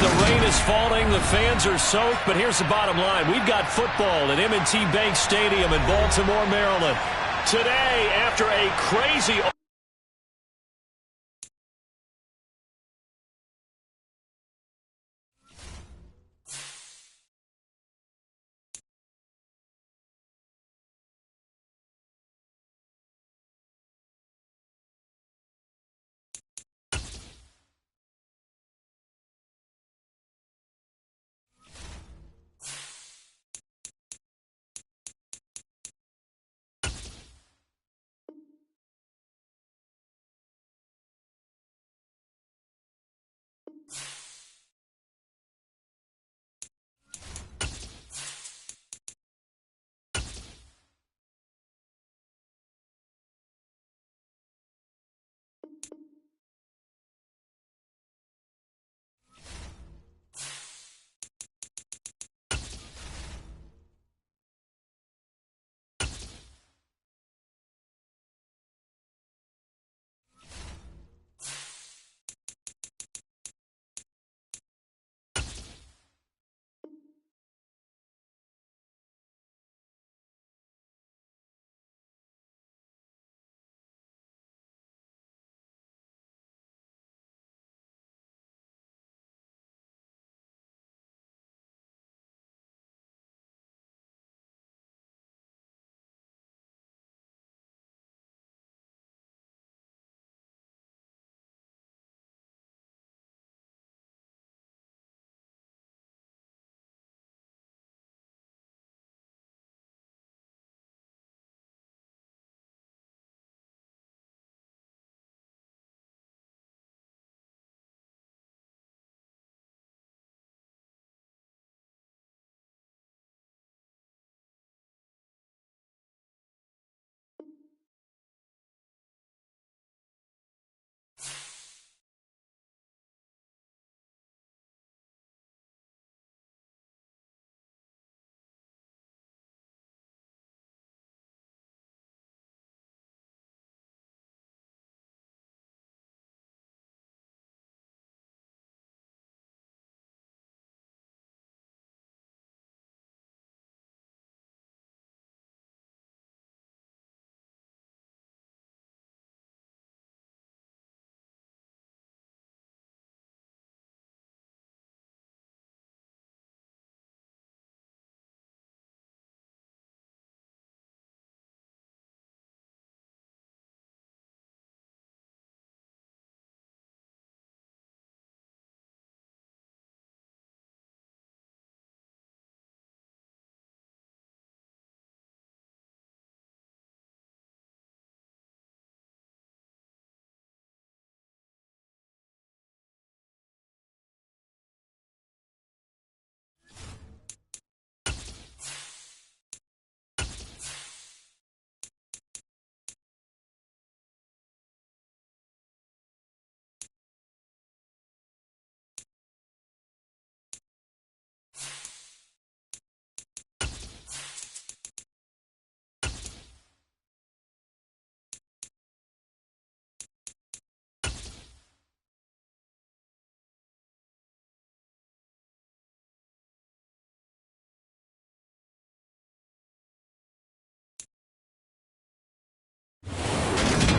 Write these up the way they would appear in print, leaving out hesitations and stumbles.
The rain is falling, the fans are soaked, but here's the bottom line. We've got football at M&T Bank Stadium in Baltimore, Maryland. Today, after a crazy...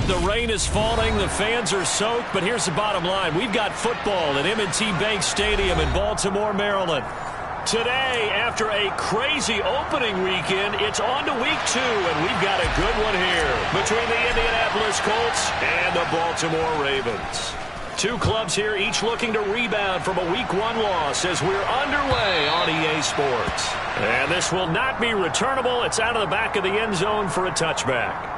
The rain is falling, the fans are soaked, but here's the bottom line. We've got football at M&T Bank Stadium in Baltimore, Maryland. Today, after a crazy opening weekend, it's on to week 2, and we've got a good one here between the Indianapolis Colts and the Baltimore Ravens. Two clubs here, each looking to rebound from a Week 1 loss as we're underway on EA Sports. And this will not be returnable. It's out of the back of the end zone for a touchback.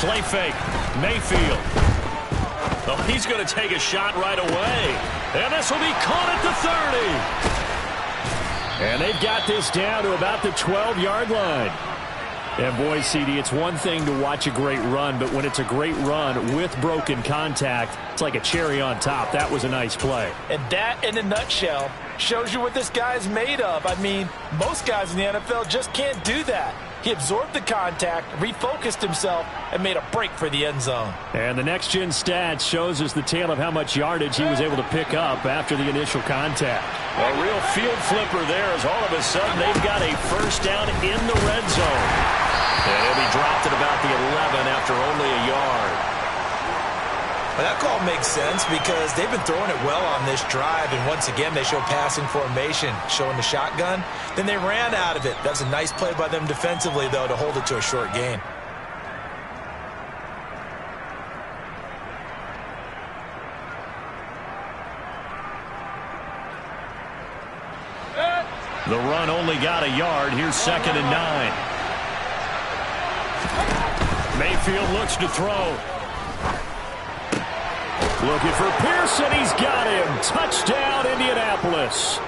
Play fake. Mayfield. Oh, he's going to take a shot right away. And this will be caught at the 30. And they've got this down to about the 12-yard line. And boy, CD, it's one thing to watch a great run, but when it's a great run with broken contact, it's like a cherry on top. That was a nice play. And that, in a nutshell, shows you what this guy's made of. I mean, most guys in the NFL just can't do that. He absorbed the contact, refocused himself, and made a break for the end zone. And the next-gen stats shows us the tale of how much yardage he was able to pick up after the initial contact. A real field flipper there as all of a sudden they've got a first down in the red zone. And he'll be dropped at about the 11 after only a yard. Well, that call makes sense because they've been throwing it well on this drive, and once again they show passing formation, showing the shotgun. Then they ran out of it. That was a nice play by them defensively, though, to hold it to a short gain. The run only got a yard. Here's 2nd and 9. Mayfield looks to throw. Looking for Pearson. He's got him. Touchdown, Indianapolis.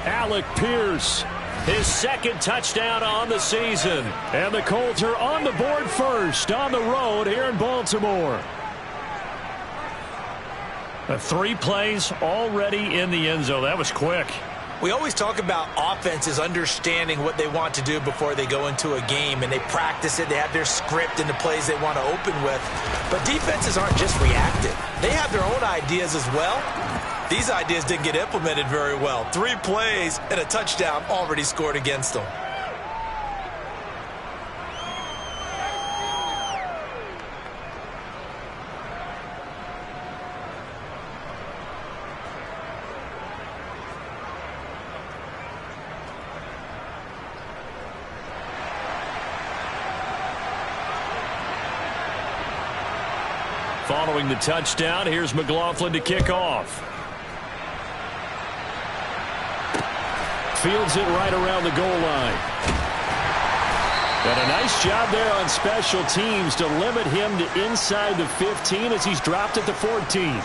Alec Pierce, his 2nd touchdown on the season. And the Colts are on the board first on the road here in Baltimore. 3 plays already in the end zone. That was quick. We always talk about offenses understanding what they want to do before they go into a game, and they practice it. They have their script and the plays they want to open with. But defenses aren't just reactive. They have their own ideas as well. These ideas didn't get implemented very well. 3 plays and a touchdown already scored against them. Following the touchdown, here's McLaughlin to kick off. Fields it right around the goal line. And a nice job there on special teams to limit him to inside the 15 as he's dropped at the 14.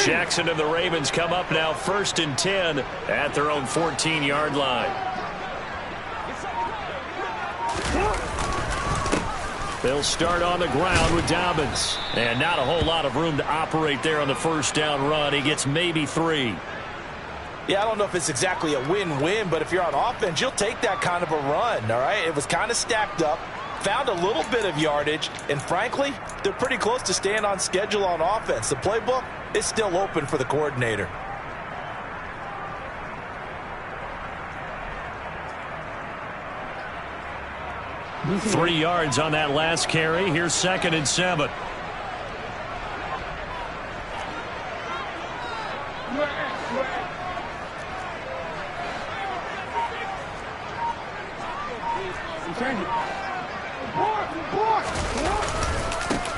Jackson and the Ravens come up now 1st and 10 at their own 14-yard line. They'll start on the ground with Dobbins. And not a whole lot of room to operate there on the first down run. He gets maybe 3. Yeah, I don't know if it's exactly a win-win, but if you're on offense, you'll take that kind of a run, all right? It was kind of stacked up, found a little bit of yardage, and frankly, they're pretty close to staying on schedule on offense. The playbook is still open for the coordinator. Three yards on that last carry. Here's 2nd and 7.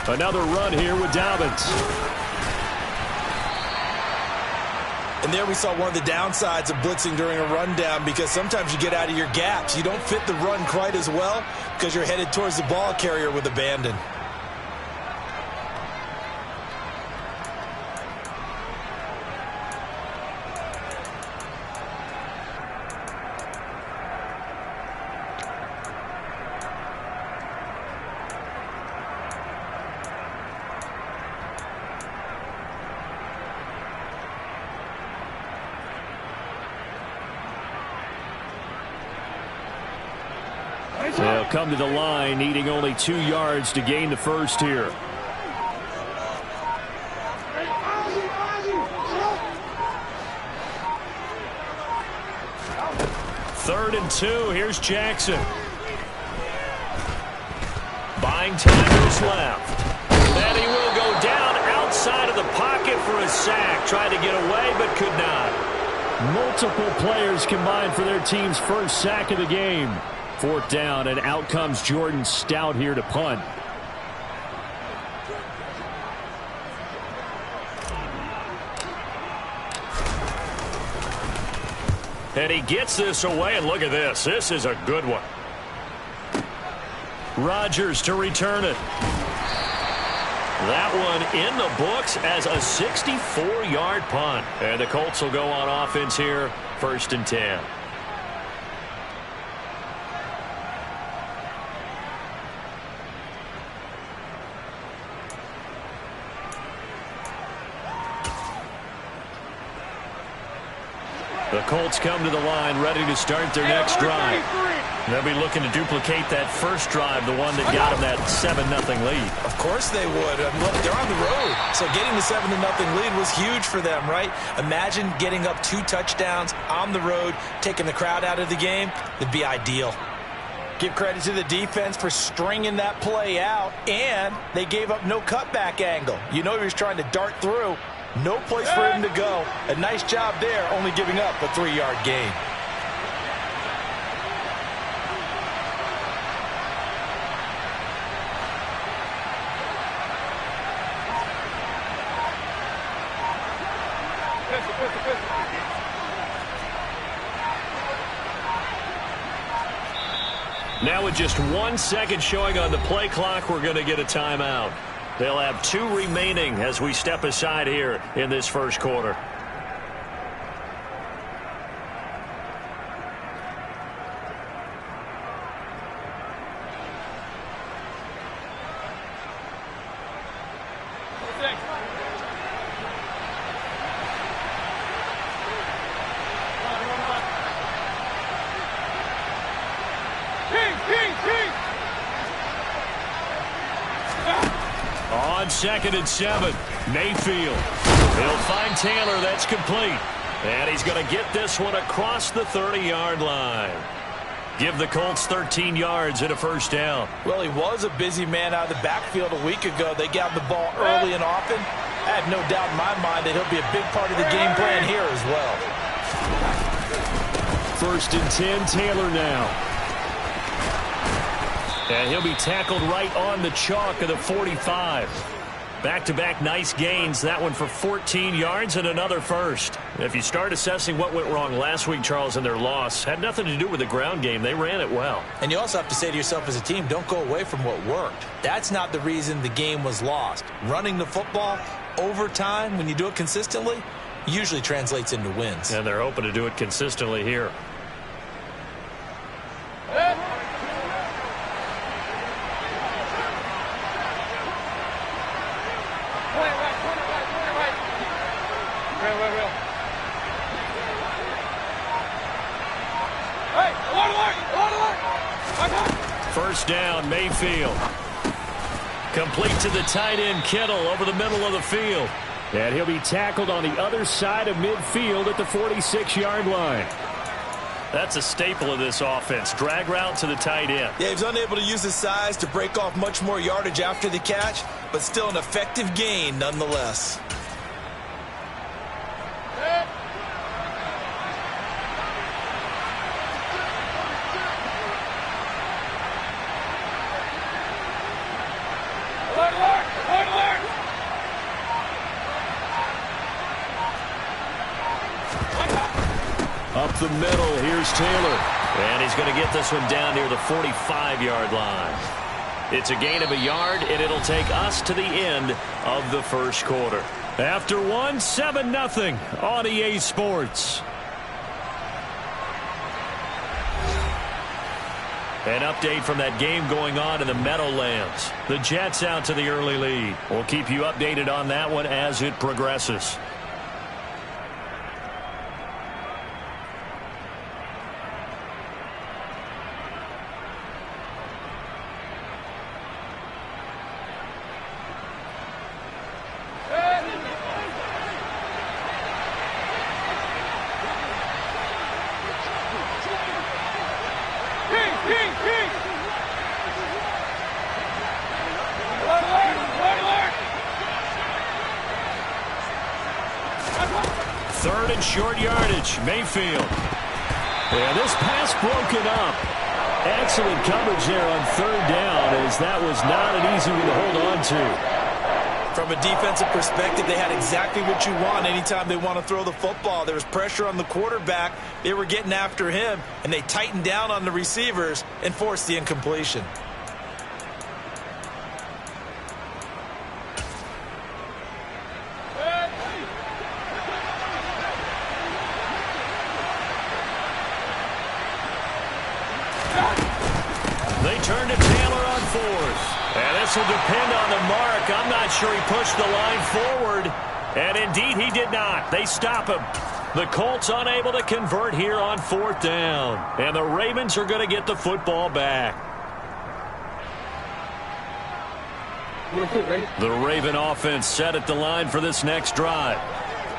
Another run here with Dobbins. And there we saw one of the downsides of blitzing during a rundown, because sometimes you get out of your gaps. You don't fit the run quite as well because you're headed towards the ball carrier with abandon. They'll come to the line, needing only 2 yards to gain the first here. Third and 2. Here's Jackson. Buying time to his left. And he will go down outside of the pocket for a sack. Tried to get away, but could not. Multiple players combined for their team's first sack of the game. 4th down, and out comes Jordan Stout here to punt. And he gets this away, and look at this. This is a good one. Rodgers to return it. That one in the books as a 64-yard punt. And the Colts will go on offense here, 1st and 10. The Colts come to the line ready to start their next drive. They'll be looking to duplicate that first drive, the one that got them that 7-0 lead. Of course they would. I mean, look, they're on the road. So getting the 7-0 lead was huge for them, right? Imagine getting up 2 touchdowns on the road, taking the crowd out of the game. It'd be ideal. Give credit to the defense for stringing that play out, and they gave up no cutback angle. You know he was trying to dart through. No place for him to go. A nice job there, only giving up a 3-yard gain. Now with just 1 second showing on the play clock, we're going to get a timeout. They'll have 2 remaining as we step aside here in this first quarter. On 2nd and 7, Mayfield. He'll find Taylor. That's complete. And he's going to get this one across the 30-yard line. Give the Colts 13 yards and a first down. Well, he was a busy man out of the backfield a week ago. They got the ball early and often. I have no doubt in my mind that he'll be a big part of the game plan here as well. 1st and 10, Taylor now. And he'll be tackled right on the chalk of the 45. Back-to-back nice gains. That one for 14 yards and another first. If you start assessing what went wrong last week, Charles, in their loss, had nothing to do with the ground game. They ran it well. And you also have to say to yourself as a team, don't go away from what worked. That's not the reason the game was lost. Running the football over time, when you do it consistently, usually translates into wins. And they're hoping to do it consistently here. First down, Mayfield. Complete to the tight end, Kittle, over the middle of the field. And he'll be tackled on the other side of midfield at the 46-yard line. That's a staple of this offense. Drag route to the tight end. Yeah, he was unable to use his size to break off much more yardage after the catch, but still an effective gain nonetheless. Up the middle, here's Taylor. And he's going to get this one down near the 45-yard line. It's a gain of a yard, and it'll take us to the end of the first quarter. After one, 7-0 on EA Sports. An update from that game going on in the Meadowlands. The Jets out to the early lead. We'll keep you updated on that one as it progresses. Third and short yardage, Mayfield. And this pass broken up. Excellent coverage there on third down, as that was not an easy one to hold on to. From a defensive perspective, they had exactly what you want anytime they want to throw the football. There was pressure on the quarterback. They were getting after him, and they tightened down on the receivers and forced the incompletion. They turn to Taylor on fourth. And this will depend on the mark. I'm not sure he pushed the line forward. And indeed, he did not. They stop him. The Colts unable to convert here on fourth down. And the Ravens are going to get the football back. The Raven offense set at the line for this next drive.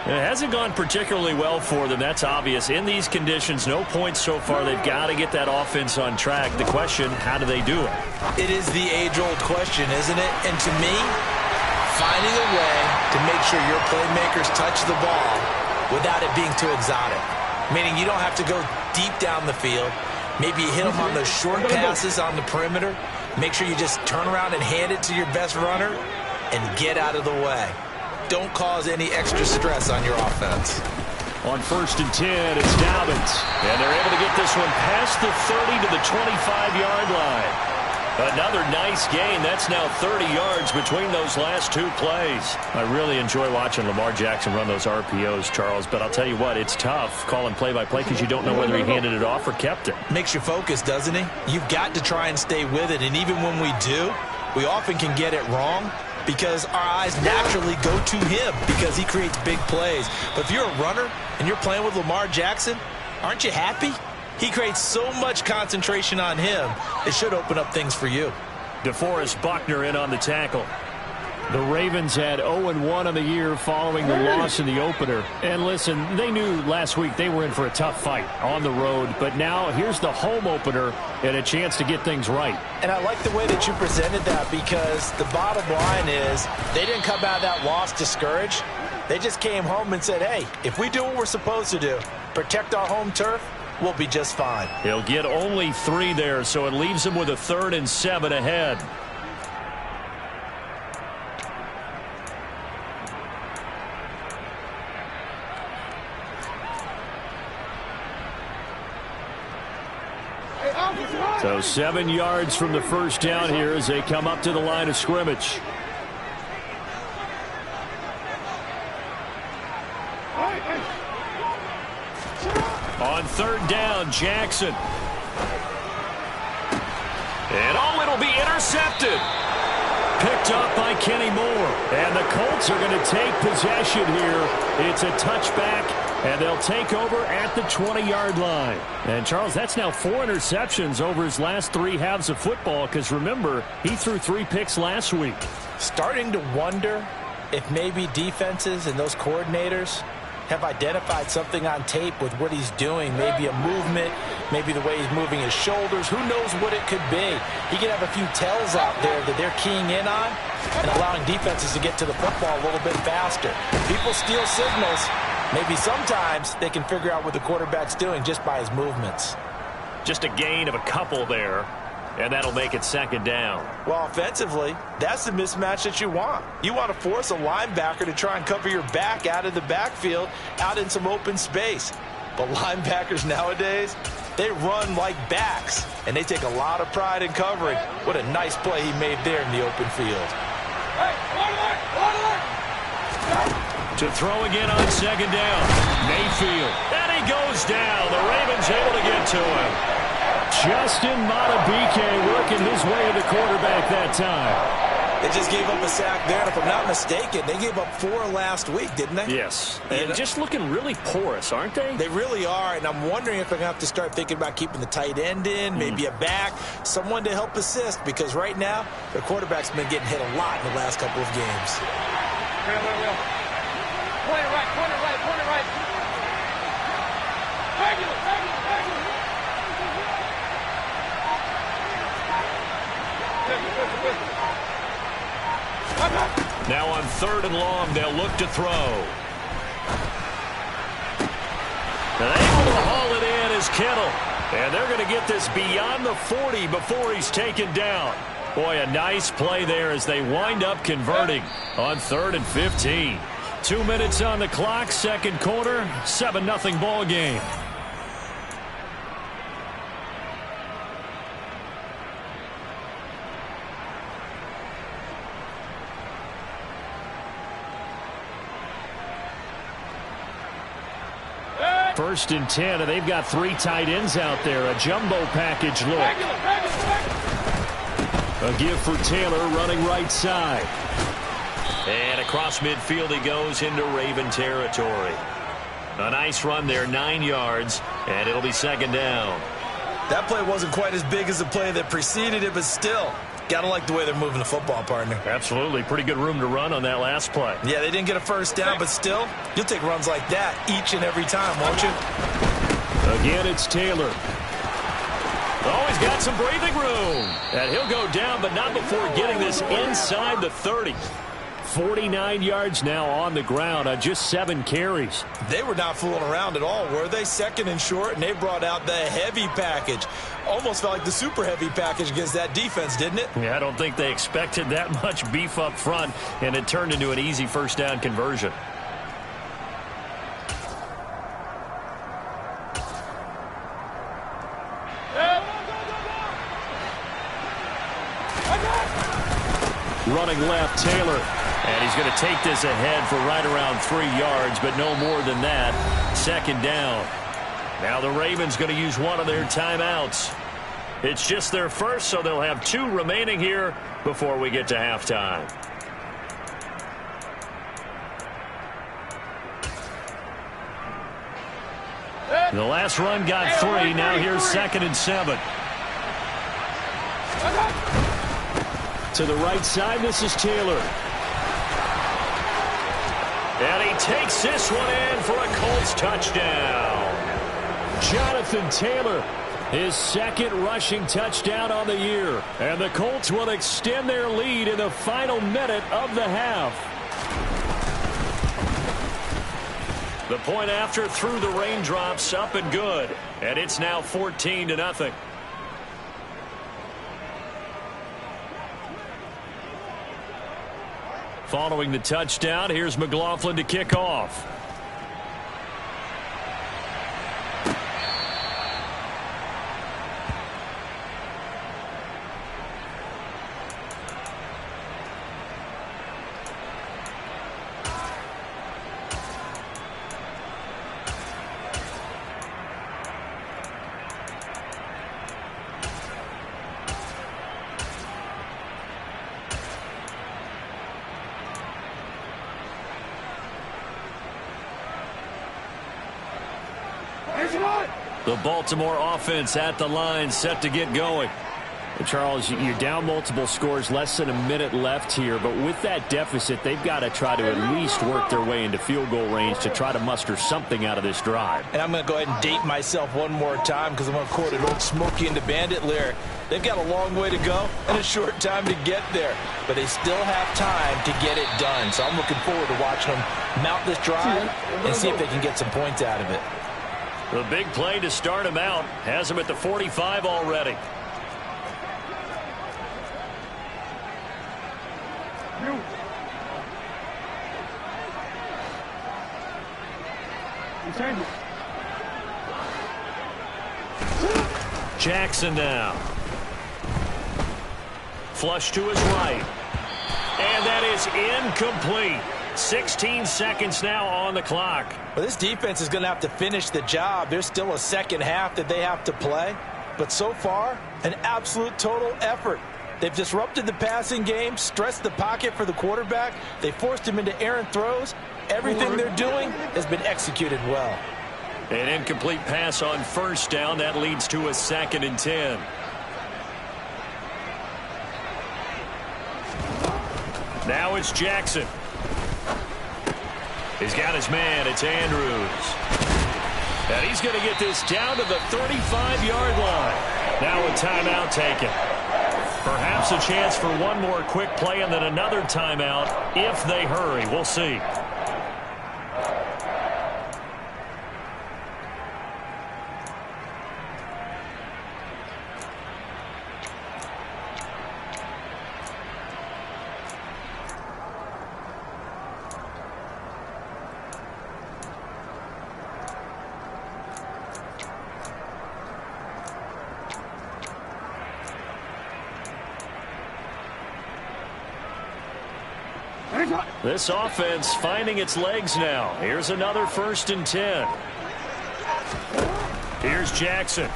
It hasn't gone particularly well for them. That's obvious. In these conditions, no points so far. They've got to get that offense on track. The question, how do they do it? It is the age-old question, isn't it? And to me, finding a way to make sure your playmakers touch the ball without it being too exotic. Meaning you don't have to go deep down the field. Maybe you hit them on those short passes on the perimeter. Make sure you just turn around and hand it to your best runner and get out of the way. Don't cause any extra stress on your offense. On 1st and 10, it's Dobbins. And they're able to get this one past the 30 to the 25-yard line. Another nice gain. That's now 30 yards between those last two plays. I really enjoy watching Lamar Jackson run those RPOs, Charles, but I'll tell you what, it's tough calling play-by-play because you don't know whether he handed it off or kept it. Makes you focus, doesn't he? You've got to try and stay with it, and even when we do, we often can get it wrong because our eyes naturally go to him because he creates big plays. But if you're a runner and you're playing with Lamar Jackson, aren't you happy? He creates so much concentration on him, it should open up things for you. DeForest Buckner in on the tackle. The Ravens had 0-1 on the year following the loss in the opener. And listen, they knew last week they were in for a tough fight on the road. But now here's the home opener and a chance to get things right. And I like the way that you presented that because the bottom line is they didn't come out of that loss discouraged. They just came home and said, hey, if we do what we're supposed to do, protect our home turf, we'll be just fine. He'll get only 3 there, so it leaves him with a 3rd and 7 ahead. So 7 yards from the first down here as they come up to the line of scrimmage. On 3rd down, Jackson. And oh, it'll be intercepted. Picked up by Kenny Moore. And the Colts are going to take possession here. It's a touchback, and they'll take over at the 20-yard line. And, Charles, that's now 4 interceptions over his last 3 halves of football because, remember, he threw 3 picks last week. Starting to wonder if maybe defenses and those coordinators have identified something on tape with what he's doing. Maybe a movement, maybe the way he's moving his shoulders. Who knows what it could be? He could have a few tells out there that they're keying in on and allowing defenses to get to the football a little bit faster. People steal signals. Maybe sometimes they can figure out what the quarterback's doing just by his movements. Just a gain of a couple there, and that'll make it 2nd down. Well, offensively, that's the mismatch that you want. You want to force a linebacker to try and cover your back out of the backfield, out in some open space. But linebackers nowadays, they run like backs, and they take a lot of pride in covering. What a nice play he made there in the open field. To throw again on 2nd down. Mayfield. And he goes down. The Ravens able to get to him. Justin Madubuike working his way to the quarterback that time. They just gave up a sack there, and if I'm not mistaken, they gave up 4 last week, didn't they? Yes. And just looking really porous, aren't they? They really are, and I'm wondering if they're going to have to start thinking about keeping the tight end in, maybe a back, someone to help assist, because right now, their quarterback's been getting hit a lot in the last couple of games. Point it right, point it right, point it right. Regular. Now on 3rd and long, they'll look to throw. And able to haul it in is Kittle. And they're going to get this beyond the 40 before he's taken down. Boy, a nice play there as they wind up converting on 3rd and 15. 2 minutes on the clock, second quarter, 7-0 ball game. First and 10, and they've got 3 tight ends out there. A jumbo package look. A give for Taylor running right side. And across midfield he goes into Raven territory. A nice run there, 9 yards, and it'll be second down. That play wasn't quite as big as the play that preceded it, but still, gotta like the way they're moving the football, partner. Absolutely. Pretty good room to run on that last play. Yeah, they didn't get a first down, but still, you'll take runs like that each and every time, won't you? Again, it's Taylor. Oh, he's got some breathing room. And he'll go down, but not before getting this inside the 30. 49 yards now on the ground on just 7 carries. They were not fooling around at all, were they? Second and short, and they brought out the heavy package. Almost felt like the super heavy package against that defense, didn't it? Yeah, I don't think they expected that much beef up front, and it turned into an easy first down conversion. Running left, Taylor. And he's going to take this ahead for right around 3 yards, but no more than that. Second down. Now the Ravens going to use one of their timeouts. It's just their first, so they'll have 2 remaining here before we get to halftime. The last run got 3. Now here's 2nd and 7. To the right side, this is Taylor. And he takes this one in for a Colts touchdown. Jonathan Taylor, his 2nd rushing touchdown on the year. And the Colts will extend their lead in the final minute of the half. The point after through the raindrops, up and good. And it's now 14-0. Following the touchdown, here's McLaughlin to kick off. The Baltimore offense at the line, set to get going. And Charles, you're down multiple scores, less than a minute left here, but with that deficit, they've got to try to at least work their way into field goal range to try to muster something out of this drive. And I'm going to go ahead and date myself one more time because I'm going to quote an old Smokey and the Bandit lyric. They've got a long way to go and a short time to get there, but they still have time to get it done. So I'm looking forward to watching them mount this drive and see if they can get some points out of it. The big play to start him out has him at the 45 already. Jackson now. Flush to his right. And that is incomplete. 16 seconds now on the clock. Well, this defense is going to have to finish the job. There's still a second half that they have to play. But so far, an absolute total effort. They've disrupted the passing game, stressed the pocket for the quarterback. They forced him into errant throws. Everything they're doing has been executed well. An incomplete pass on first down. That leads to a 2nd and 10. Now it's Jackson. He's got his man. It's Andrews. And he's going to get this down to the 35-yard line. Now a timeout taken. Perhaps a chance for one more quick play and then another timeout if they hurry. We'll see. This offense finding its legs now. Here's another 1st and 10. Here's Jackson.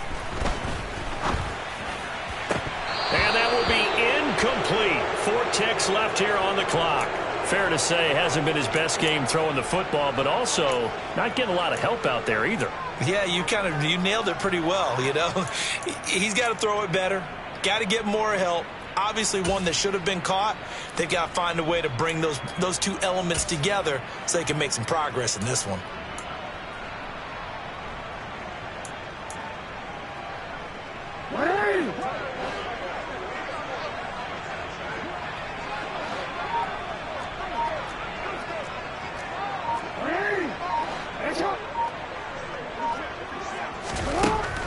And that will be incomplete. 4 ticks left here on the clock. Fair to say, hasn't been his best game throwing the football, but also not getting a lot of help out there either. Yeah, you nailed it pretty well, you know. He's got to throw it better. Got to get more help. Obviously one that should have been caught. They've got to find a way to bring those two elements together so they can make some progress in this one.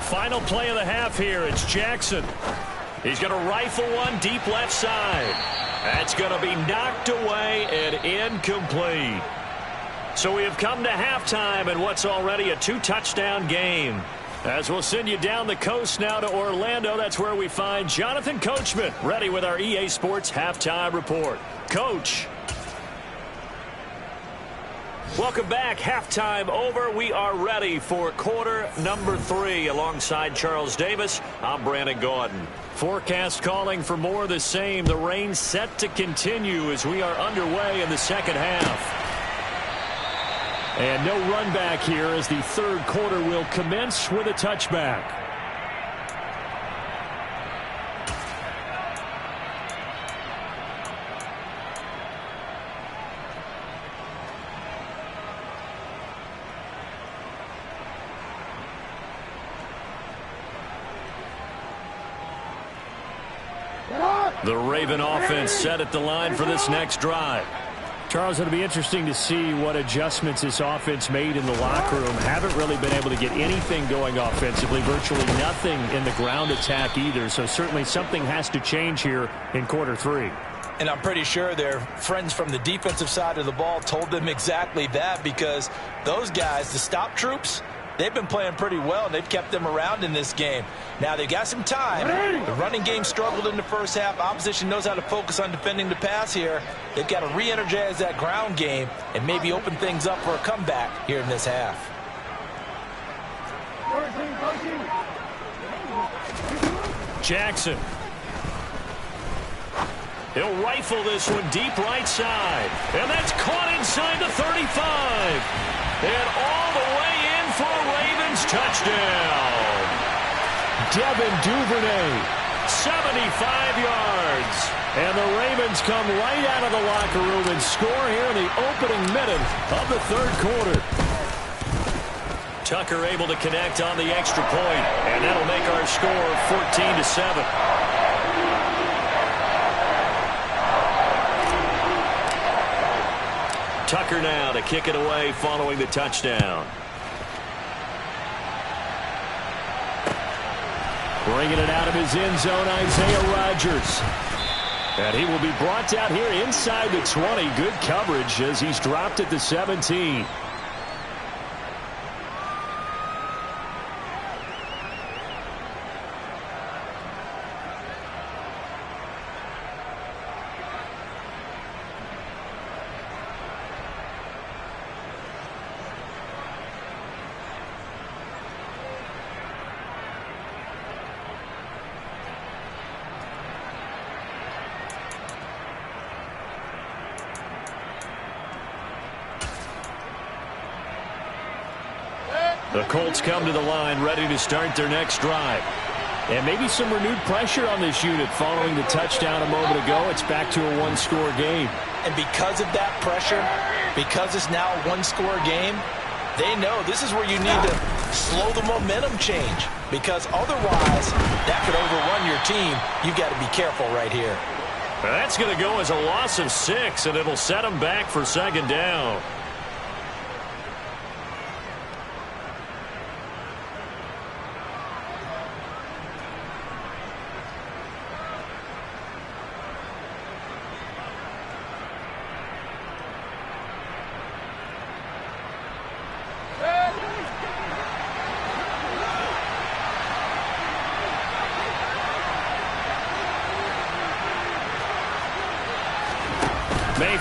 Final play of the half here. It's Jackson. He's going to rifle one deep left side. That's going to be knocked away and incomplete. So we have come to halftime in what's already a 2-touchdown game. As we'll send you down the coast now to Orlando, that's where we find Jonathan Coachman ready with our EA Sports Halftime Report. Coach. Welcome back. Halftime over. We are ready for quarter number 3. Alongside Charles Davis, I'm Brandon Gaudin. Forecast calling for more of the same. The rain set to continue as we are underway in the second half. And no run back here as the third quarter will commence with a touchback. The Raven offense set at the line for this next drive. Charles, it'll be interesting to see what adjustments this offense made in the locker room. Haven't really been able to get anything going offensively, virtually nothing in the ground attack either. So certainly something has to change here in quarter 3. And I'm pretty sure their friends from the defensive side of the ball told them exactly that, because those guys, the stop troops, they've been playing pretty well. They've kept them around in this game. Now, they got some time. The running game struggled in the first half. Opposition knows how to focus on defending the pass here. They've got to re-energize that ground game and maybe open things up for a comeback here in this half. Jackson. He'll rifle this one deep right side. And that's caught inside the 35. And all the way in for a Ravens touchdown. Devin Duvernay, 75 yards. And the Ravens come right out of the locker room and score here in the opening minute of the third quarter. Tucker able to connect on the extra point, and that'll make our score 14-7. Tucker now to kick it away following the touchdown. Bringing it out of his end zone, Isaiah Rodgers. And he will be brought down here inside the 20. Good coverage as he's dropped at the 17. The Colts come to the line ready to start their next drive. And maybe some renewed pressure on this unit following the touchdown a moment ago. It's back to a one-score game. And because of that pressure, because it's now a one-score game, they know this is where you need to slow the momentum change, because otherwise that could overrun your team. You've got to be careful right here. That's going to go as a loss of 6, and it'll set them back for second down.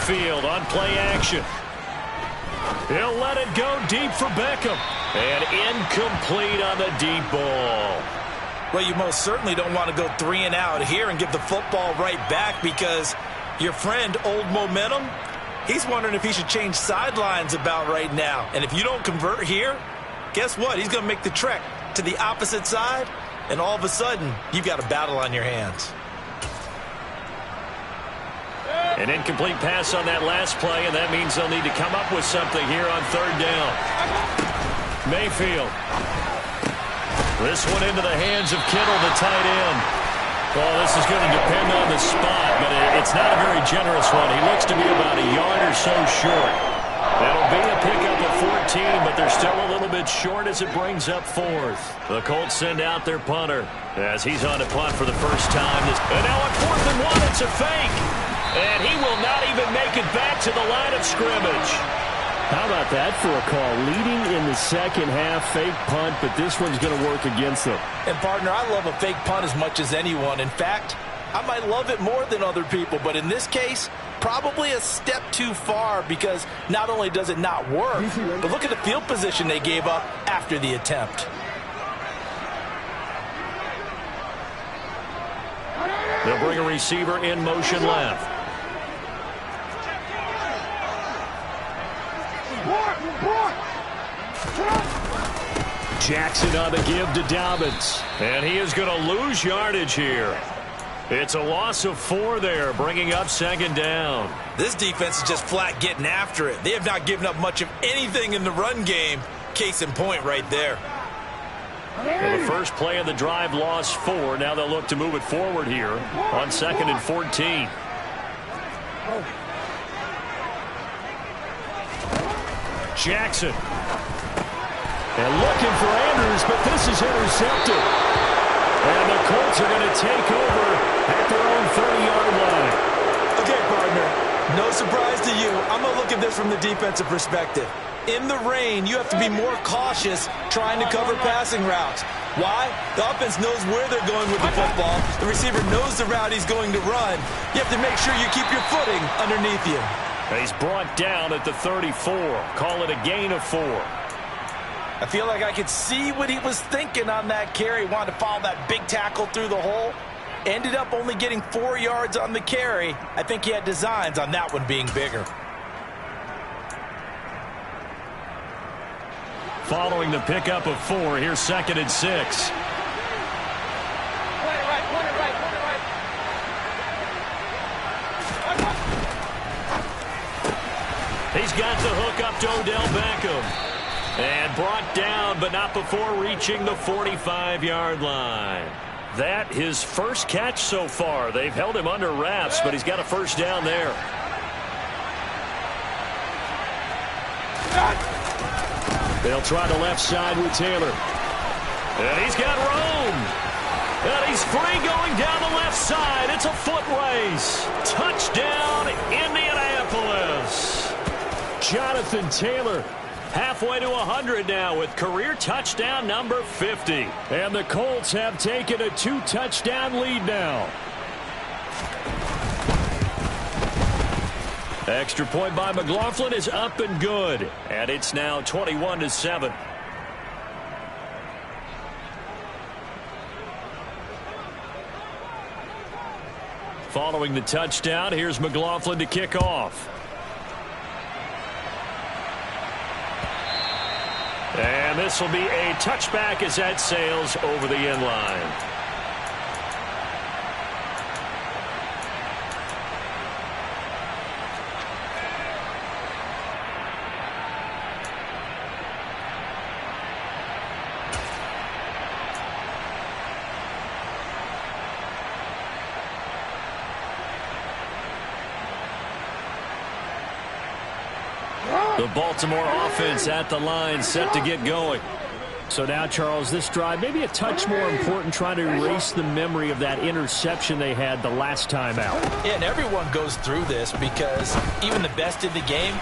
Mayfield on play action. He'll let it go deep for Beckham. And incomplete on the deep ball. Well, you most certainly don't want to go 3 and out here and give the football right back, because your friend, Old Momentum, he's wondering if he should change sidelines about right now. And if you don't convert here, guess what? He's going to make the trek to the opposite side, and all of a sudden, you've got a battle on your hands. An incomplete pass on that last play, and that means they'll need to come up with something here on 3rd down. Mayfield. This one into the hands of Kittle, the tight end. Well, this is going to depend on the spot, but it's not a very generous one. He looks to be about a yard or so short. That'll be a pickup of 14, but they're still a little bit short as it brings up 4th. The Colts send out their punter as he's on to punt for the first time. And now on 4th and 1, it's a fake. And he will not even make it back to the line of scrimmage. How about that for a call? Leading in the second half, fake punt, but this one's going to work against them. And, partner, I love a fake punt as much as anyone. In fact, I might love it more than other people, but in this case, probably a step too far, because not only does it not work, but look at the field position they gave up after the attempt. They'll bring a receiver in motion left. Jackson on the give to Dobbins. And he is going to lose yardage here. It's a loss of 4 there, bringing up 2nd down. This defense is just flat getting after it. They have not given up much of anything in the run game. Case in point right there. Well, the first play of the drive lost 4. Now they'll look to move it forward here on 2nd and 14. Jackson. And looking for Andrews, but this is intercepted. And the Colts are going to take over at their own 30-yard line. Okay, partner, no surprise to you. I'm going to look at this from the defensive perspective. In the rain, you have to be more cautious trying to cover passing routes. Why? The offense knows where they're going with the football. The receiver knows the route he's going to run. You have to make sure you keep your footing underneath you. He's brought down at the 34. Call it a gain of 4. I feel like I could see what he was thinking on that carry. Wanted to follow that big tackle through the hole. Ended up only getting 4 yards on the carry. I think he had designs on that one being bigger. Following the pickup of 4, here's 2nd and 6. He's got the hook up to Odell Beckham. And brought down, but not before reaching the 45-yard line. That his first catch so far. They've held him under wraps, but he's got a first down there. They'll try the left side with Taylor. And he's got room. And he's free going down the left side. It's a foot race. Touchdown, Indianapolis. Jonathan Taylor halfway to 100 now with career touchdown number 50. And the Colts have taken a 2-touchdown lead now. Extra point by McLaughlin is up and good. And it's now 21-7. Following the touchdown, here's McLaughlin to kick off. And this will be a touchback as that sails over the end line. The Baltimore offense at the line, set to get going. So now, Charles, this drive maybe a touch more important, trying to erase the memory of that interception they had the last time out. Yeah, and everyone goes through this, because even the best in the game,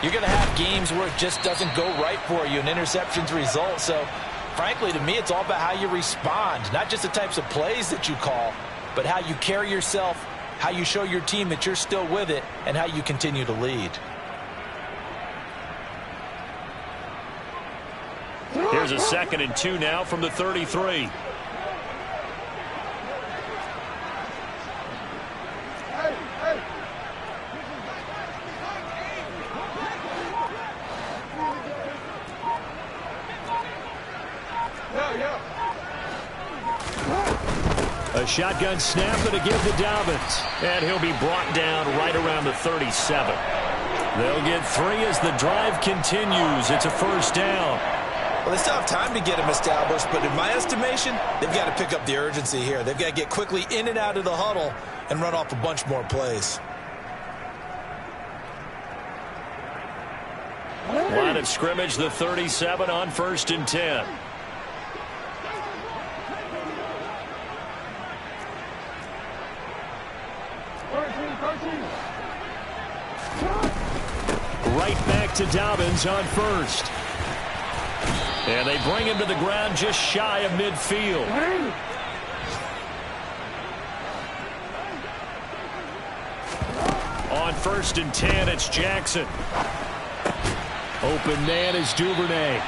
you're going to have games where it just doesn't go right for you, and interceptions result. So, frankly, to me, it's all about how you respond, not just the types of plays that you call, but how you carry yourself how you show your team that you're still with it, and how you continue to lead. Here's a 2nd and 2 now from the 33. A shotgun snap and a give to Dobbins. And he'll be brought down right around the 37. They'll get 3 as the drive continues. It's a 1st down. Well, they still have time to get him established, but in my estimation, they've got to pick up the urgency here. They've got to get quickly in and out of the huddle and run off a bunch more plays. Line of scrimmage, the 37 on 1st and 10. Right back to Dobbins on 1st. And they bring him to the ground just shy of midfield. On 1st and 10, it's Jackson. Open man is Duvernay.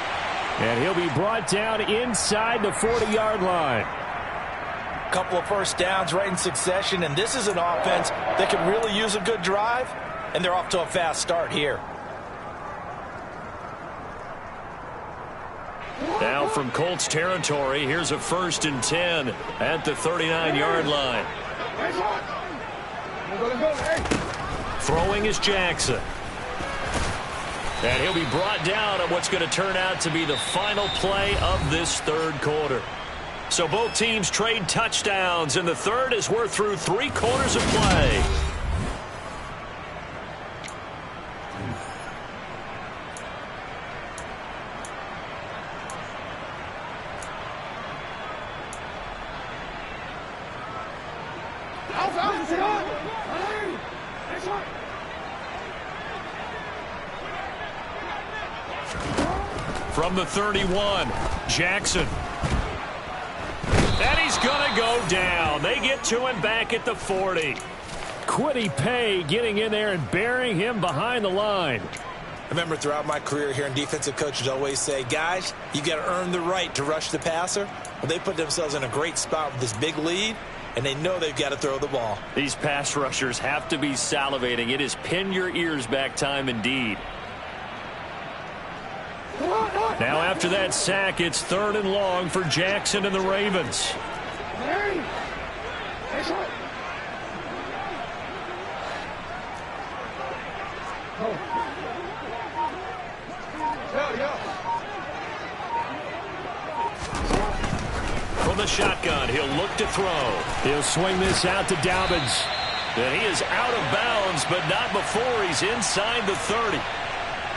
And he'll be brought down inside the 40-yard line. Couple of 1st downs right in succession, and this is an offense that could really use a good drive, and they're off to a fast start here. Now from Colts territory, here's a 1st and 10 at the 39-yard line. Throwing is Jackson. And he'll be brought down on what's going to turn out to be the final play of this 3rd quarter. So both teams trade touchdowns, and the 3rd as we're through 3 quarters of play. From the 31, Jackson. And he's going to go down. They get to him back at the 40. Quiddy Pay getting in there and burying him behind the line. I remember throughout my career here in defensive coaches always say, guys, you got to earn the right to rush the passer. Well, they put themselves in a great spot with this big lead, and they know they've got to throw the ball. These pass rushers have to be salivating. It is pin your ears back time indeed. Now after that sack, it's 3rd and long for Jackson and the Ravens. From the shotgun, he'll look to throw. He'll swing this out to Dobbins. And he is out of bounds, but not before he's inside the 30.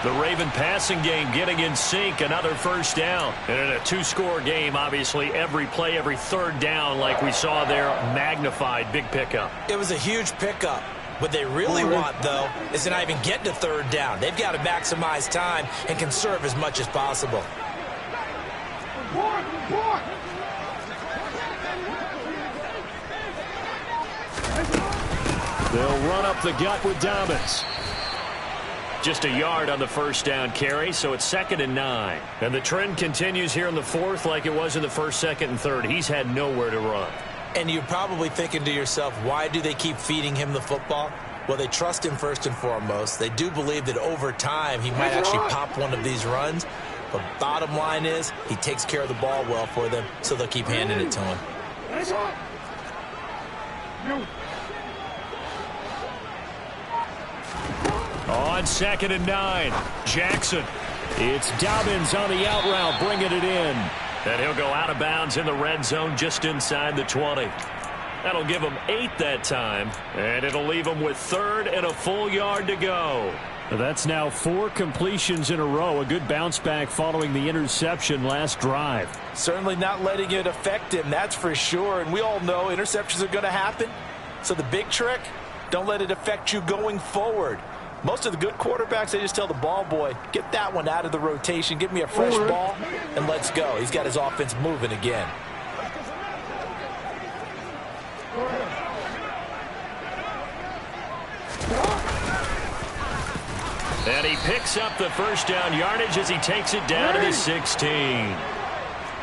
The Raven passing game getting in sync, another 1st down. And in a 2-score game, obviously, every play, every 3rd down, like we saw there, magnified, big pickup. It was a huge pickup. What they really want, though, is to not even get to 3rd down. They've got to maximize time and conserve as much as possible. They'll run up the gut with Dobbins. Just a yard on the 1st down carry, so it's 2nd and 9. And the trend continues here in the 4th like it was in the 1st, 2nd, and 3rd. He's had nowhere to run. And you're probably thinking to yourself, why do they keep feeding him the football? Well, they trust him first and foremost. They do believe that over time he might actually pop one of these runs. But bottom line is he takes care of the ball well for them, so they'll keep handing it to him. On 2nd and 9, Jackson. It's Dobbins on the out route, bringing it in. And he'll go out of bounds in the red zone just inside the 20. That'll give him 8 that time, and it'll leave him with 3rd and a full yard to go. That's now 4 completions in a row. A good bounce back following the interception last drive. Certainly not letting it affect him, that's for sure. And we all know interceptions are going to happen. So the big trick, don't let it affect you going forward. Most of the good quarterbacks, they just tell the ball boy, get that one out of the rotation, give me a fresh ball, and let's go. He's got his offense moving again. And he picks up the first down yardage as he takes it down to the 16.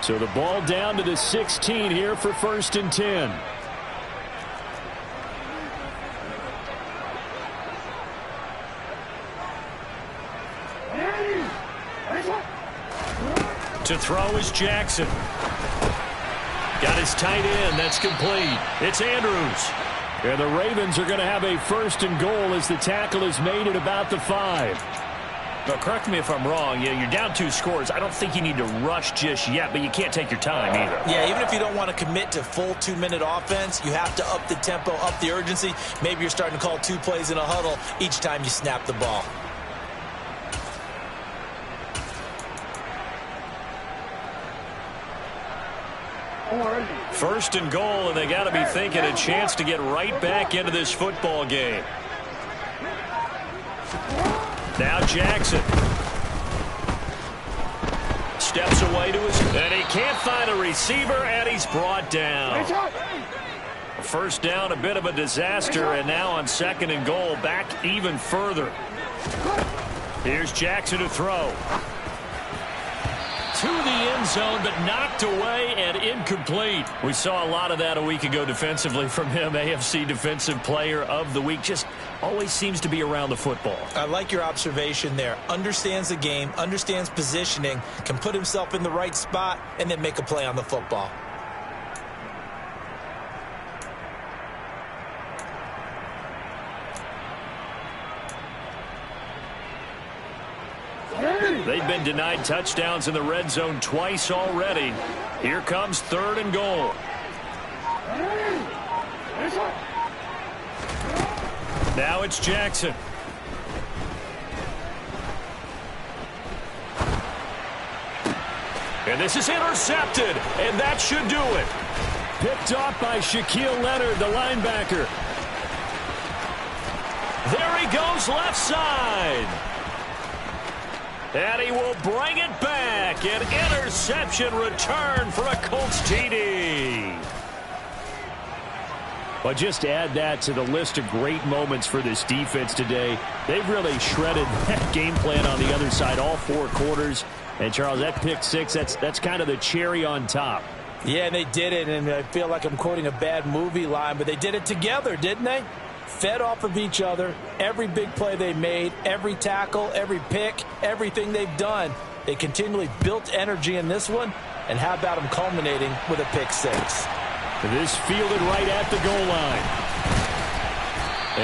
So the ball down to the 16 here for 1st and 10. To throw is Jackson. Got his tight end. That's complete. It's Andrews. And the Ravens are going to have a 1st and goal as the tackle is made at about the 5. Now, correct me if I'm wrong. Yeah, you're down 2 scores. I don't think you need to rush just yet, but you can't take your time either. Yeah, even if you don't want to commit to full 2-minute offense, you have to up the tempo, up the urgency. Maybe you're starting to call 2 plays in a huddle each time you snap the ball. First and goal, and they got to be thinking a chance to get right back into this football game. Now Jackson steps away to his, and he can't find a receiver, and he's brought down. First down, a bit of a disaster, and now on 2nd and goal, back even further. Here's Jackson to throw. To the end zone, but knocked away and incomplete. We saw a lot of that a week ago defensively from him. AFC Defensive Player of the Week. Just always seems to be around the football. I like your observation there. Understands the game, understands positioning, can put himself in the right spot, and then make a play on the football. They've been denied touchdowns in the red zone twice already. Here comes 3rd and goal. Now it's Jackson. And this is intercepted, and that should do it. Picked off by Shaquille Leonard, the linebacker. There he goes left side. And he will bring it back. An interception return for a Colts TD. Well, just add that to the list of great moments for this defense today. They've really shredded that game plan on the other side all 4 quarters. And, Charles, that pick 6, that's kind of the cherry on top. Yeah, they did it, and I feel like I'm quoting a bad movie line, but they did it together, didn't they? Fed off of each other, every big play they made, every tackle, every pick, everything they've done. They continually built energy in this one, and how about them culminating with a pick 6? This fielded right at the goal line.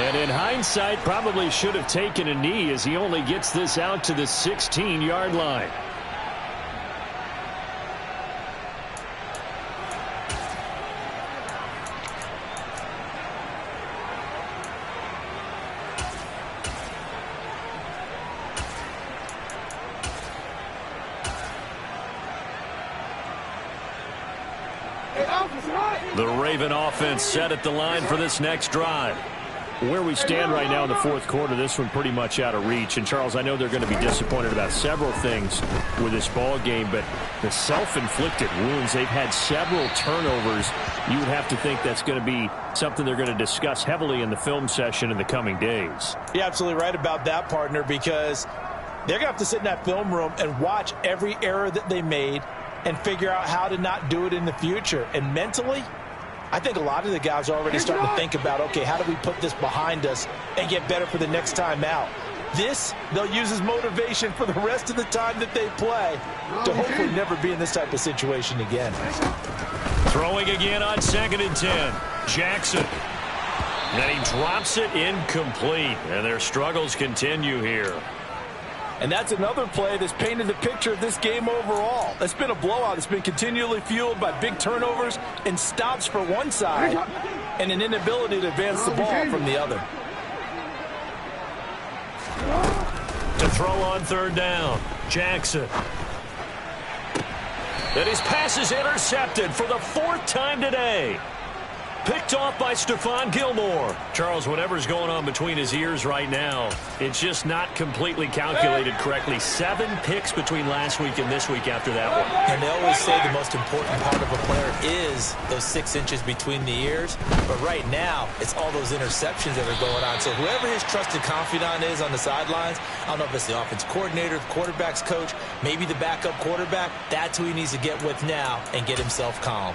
And in hindsight, probably should have taken a knee as he only gets this out to the 16-yard line. The Raven offense set at the line for this next drive. Where we stand right now in the 4th quarter, this one pretty much out of reach. And, Charles, I know they're going to be disappointed about several things with this ball game, but the self-inflicted wounds, they've had several turnovers. You would have to think that's going to be something they're going to discuss heavily in the film session in the coming days. You're absolutely right about that, partner, because they're going to have to sit in that film room and watch every error that they made and figure out how to not do it in the future. And mentally, I think a lot of the guys are already starting to think about, okay, how do we put this behind us and get better for the next time out? This, they'll use as motivation for the rest of the time that they play to hopefully never be in this type of situation again. Throwing again on 2nd and 10. Jackson. And he drops it incomplete. And their struggles continue here. And that's another play that's painted the picture of this game overall. It's been a blowout. It's been continually fueled by big turnovers and stops for one side and an inability to advance the ball from the other. To throw on 3rd down, Jackson. And his pass is intercepted for the 4th time today. Picked off by Stephon Gilmore. Charles, whatever's going on between his ears right now, it's just not completely calculated correctly. 7 picks between last week and this week after that one. And they always say the most important part of a player is those 6 inches between the ears. But right now, it's all those interceptions that are going on. So whoever his trusted confidant is on the sidelines, I don't know if it's the offense coordinator, the quarterback's coach, maybe the backup quarterback, that's who he needs to get with now and get himself calm.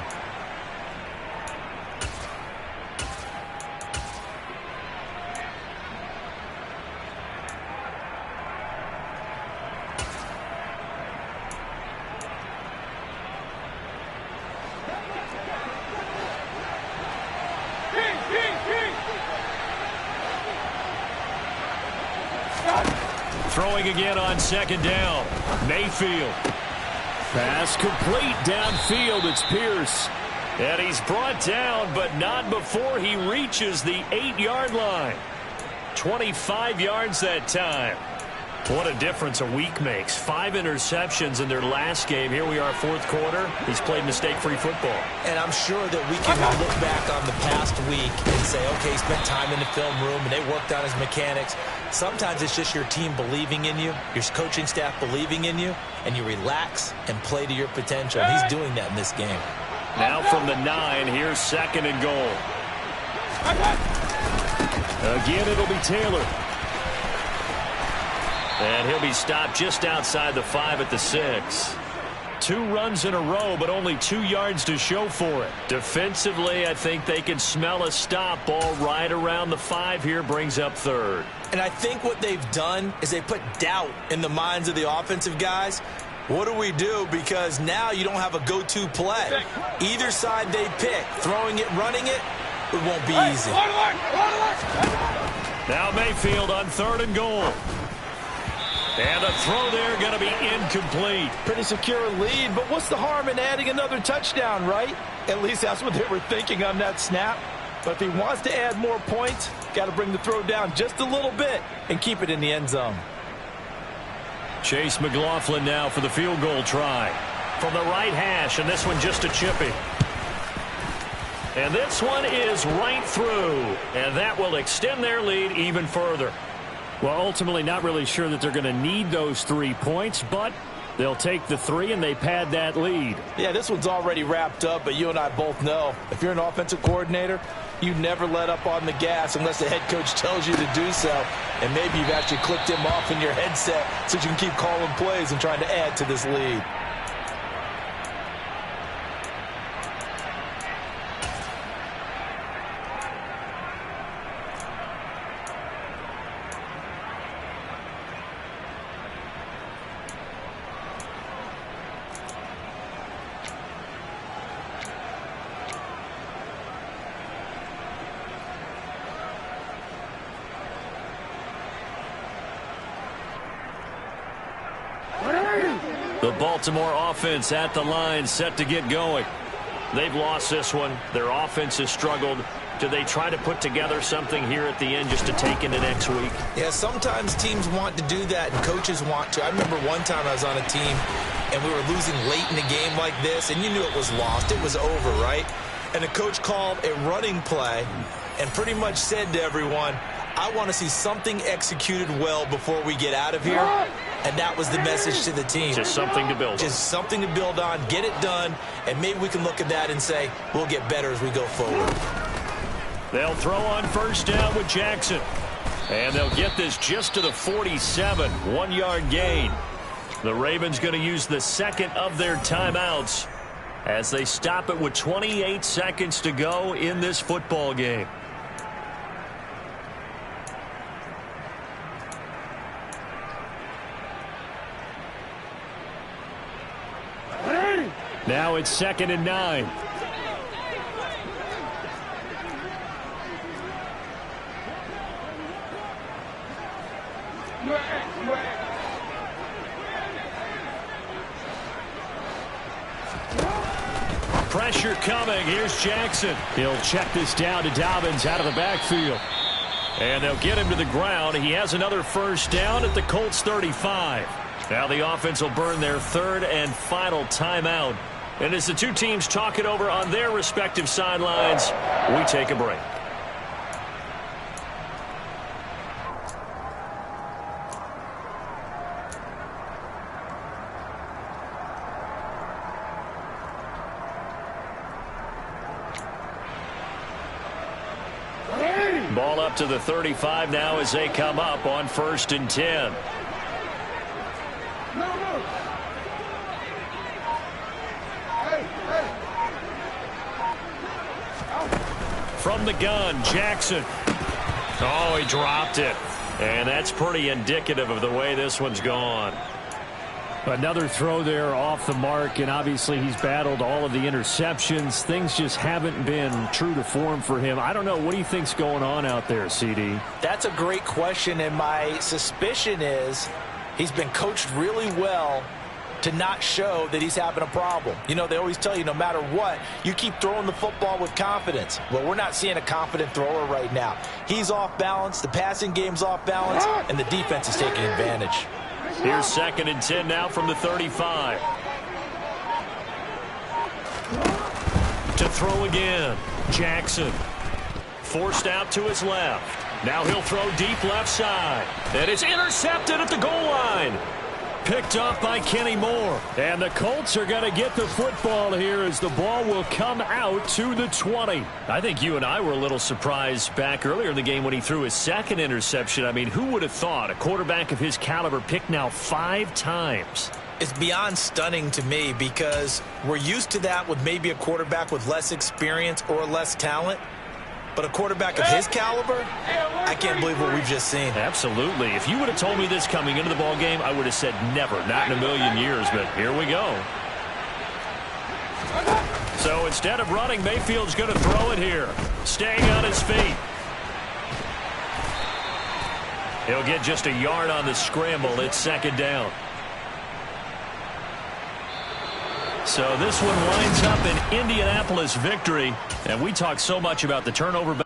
Throwing again on second down. Mayfield. Pass complete downfield. It's Pierce. And he's brought down, but not before he reaches the 8-yard line. 25 yards that time. What a difference a week makes. 5 interceptions in their last game. Here we are, fourth quarter. He's played mistake-free football. And I'm sure that we can look back on the past week and say, okay, he spent time in the film room and they worked on his mechanics. Sometimes it's just your team believing in you, your coaching staff believing in you, and you relax and play to your potential. And he's doing that in this game. Now from the 9, here's second and goal. Again, it'll be Taylor. And he'll be stopped just outside the 5 at the 6. 2 runs in a row, but only 2 yards to show for it. Defensively, I think they can smell a stop. Ball right around the 5 here, brings up third. And I think what they've done is they put doubt in the minds of the offensive guys. What do we do? Because now you don't have a go-to play. Either side they pick, throwing it, running it, it won't be easy. Now Mayfield on third and goal. And a throw there going to be incomplete. Pretty secure lead, but what's the harm in adding another touchdown, right? At least that's what they were thinking on that snap. But if he wants to add more points, got to bring the throw down just a little bit and keep it in the end zone. Chase McLaughlin now for the field goal try. From the right hash, and this one just a chippy. And this one is right through. And that will extend their lead even further. Well, ultimately not really sure that they're going to need those 3 points, but they'll take the 3 and they pad that lead. Yeah, this one's already wrapped up, but you and I both know if you're an offensive coordinator, you never let up on the gas unless the head coach tells you to do so. And maybe you've actually clicked him off in your headset so you can keep calling plays and trying to add to this lead. The Baltimore offense at the line, set to get going. They've lost this one. Their offense has struggled. Do they try to put together something here at the end just to take into next week? Yeah, sometimes teams want to do that and coaches want to. I remember one time I was on a team and we were losing late in a game like this, and you knew it was lost. It was over, right? And the coach called a running play and pretty much said to everyone, I want to see something executed well before we get out of here. And that was the message to the team. Just something to build on. Just something to build on, get it done, and maybe we can look at that and say, we'll get better as we go forward. They'll throw on first down with Jackson. And they'll get this just to the 47, 1-yard gain. The Ravens going to use the second of their timeouts as they stop it with 28 seconds to go in this football game. Now it's 2nd and 9. Pressure coming. Here's Jackson. He'll check this down to Dobbins out of the backfield. And they'll get him to the ground. He has another first down at the Colts 35. Now the offense will burn their third and final timeout And as the two teams talk it over on their respective sidelines, we take a break. Ball up to the 35 now as they come up on 1st and 10. From the gun, Jackson. Oh, he dropped it. And that's pretty indicative of the way this one's gone. Another throw there off the mark, and obviously he's battled all of the interceptions. Things just haven't been true to form for him. I don't know. What do you think's going on out there, CD? That's a great question, and my suspicion is he's been coached really well to not show that he's having a problem. You know, they always tell you no matter what, you keep throwing the football with confidence. Well, we're not seeing a confident thrower right now. He's off balance, the passing game's off balance, and the defense is taking advantage. Here's 2nd and 10 now from the 35. To throw again, Jackson. Forced out to his left. Now he'll throw deep left side. And it's intercepted at the goal line. Picked off by Kenny Moore. And the Colts are going to get the football here as the ball will come out to the 20. I think you and I were a little surprised back earlier in the game when he threw his 2nd interception. I mean, who would have thought a quarterback of his caliber picked now 5 times? It's beyond stunning to me because we're used to that with maybe a quarterback with less experience or less talent. But a quarterback of his caliber, I can't believe what we've just seen. Absolutely. If you would have told me this coming into the ball game, I would have said never, not in a million years. But here we go. So instead of running, Mayfield's going to throw it here. Staying on his feet. He'll get just a yard on the scramble. It's 2nd down. So this one winds up an Indianapolis victory. And we talk so much about the turnover.